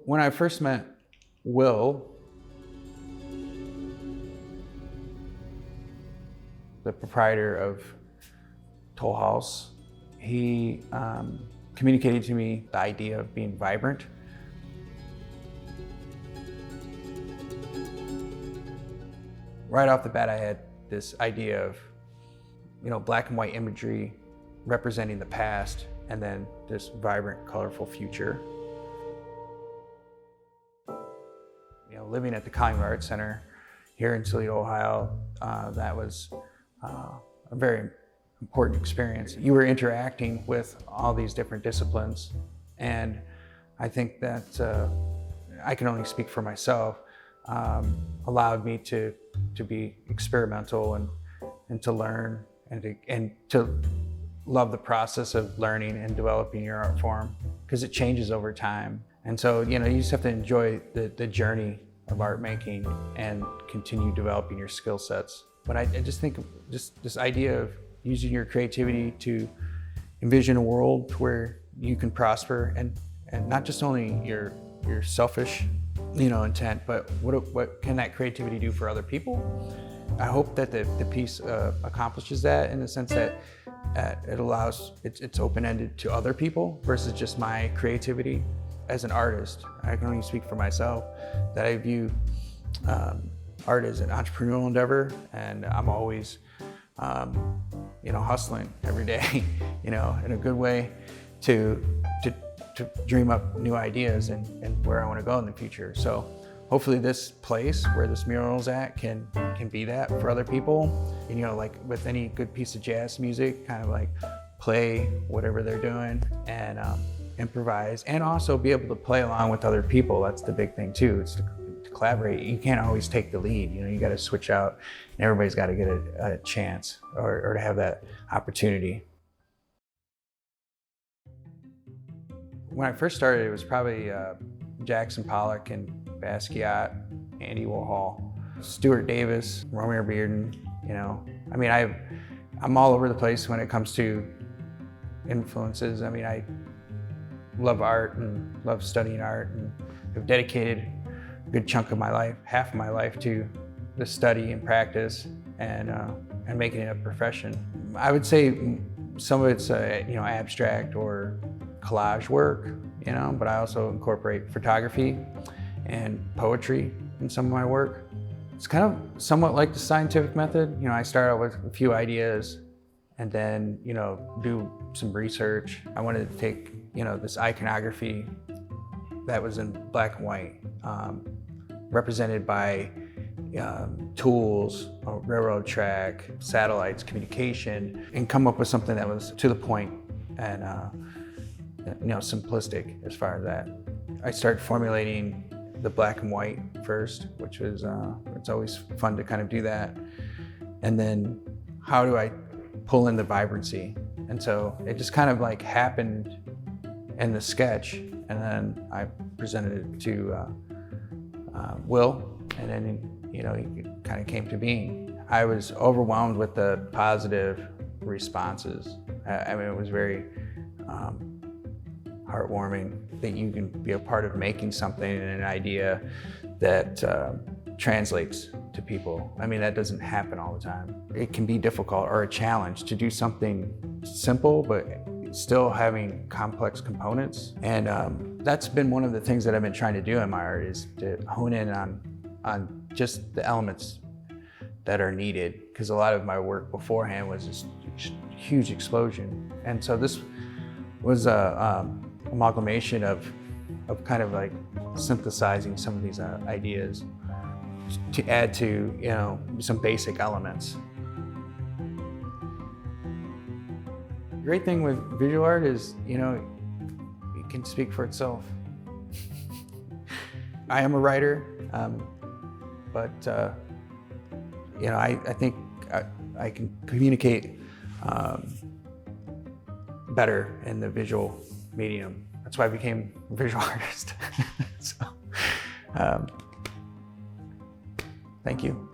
When I first met Will, the proprietor of TolHouse, he communicated to me the idea of being vibrant. Right off the bat, I had this idea of, black and white imagery representing the past, and then this vibrant, colorful future. Living at the Collingwood Arts Center here in Toledo, Ohio, that was a very important experience. You were interacting with all these different disciplines, and I think that I can only speak for myself, allowed me to be experimental and to learn and to love the process of learning and developing your art form, because it changes over time. And so, you just have to enjoy the journey of art making and continue developing your skill sets. But I just think just this idea of using your creativity to envision a world where you can prosper, and not just only your selfish intent, but what can that creativity do for other people? I hope that the piece accomplishes that, in the sense that it allows, it's open-ended to other people versus just my creativity. As an artist, I can only speak for myself, that I view art as an entrepreneurial endeavor, and I'm always hustling every day, in a good way to dream up new ideas and where I want to go in the future. So hopefully this place where this mural's at can be that for other people. Like with any good piece of jazz music, kind of like play whatever they're doing and improvise, and also be able to play along with other people. That's the big thing too. It's to collaborate. You can't always take the lead. You got to switch out, and everybody's got to get a chance or to have that opportunity. When I first started, it was probably Jackson Pollock and Basquiat, Andy Warhol, Stuart Davis, Romare Bearden. I'm all over the place when it comes to influences. I love art and love studying art, and have dedicated a good chunk of my life, half of my life, to the study and practice and making it a profession. I would say some of it's abstract or collage work, but I also incorporate photography and poetry in some of my work. It's kind of somewhat like the scientific method. I start out with a few ideas and then, do some research. I wanted to take, this iconography that was in black and white, represented by tools, a railroad track, satellites, communication, and come up with something that was to the point and simplistic as far as that. I started formulating the black and white first, which was, it's always fun to kind of do that. And then how do I pull in the vibrancy? And so it just kind of like happened in the sketch, and then I presented it to Will, and then it kind of came to being. I was overwhelmed with the positive responses. It was very heartwarming that you can be a part of making something and an idea that translates to people. That doesn't happen all the time. It can be difficult or a challenge to do something simple, but still having complex components. And that's been one of the things that I've been trying to do in my art, is to hone in on just the elements that are needed. Because a lot of my work beforehand was this huge explosion. And so this was a amalgamation of kind of like synthesizing some of these ideas to add to, some basic elements. The great thing with visual art is, it can speak for itself. I am a writer, but I think I can communicate better in the visual medium. That's why I became a visual artist. So, thank you.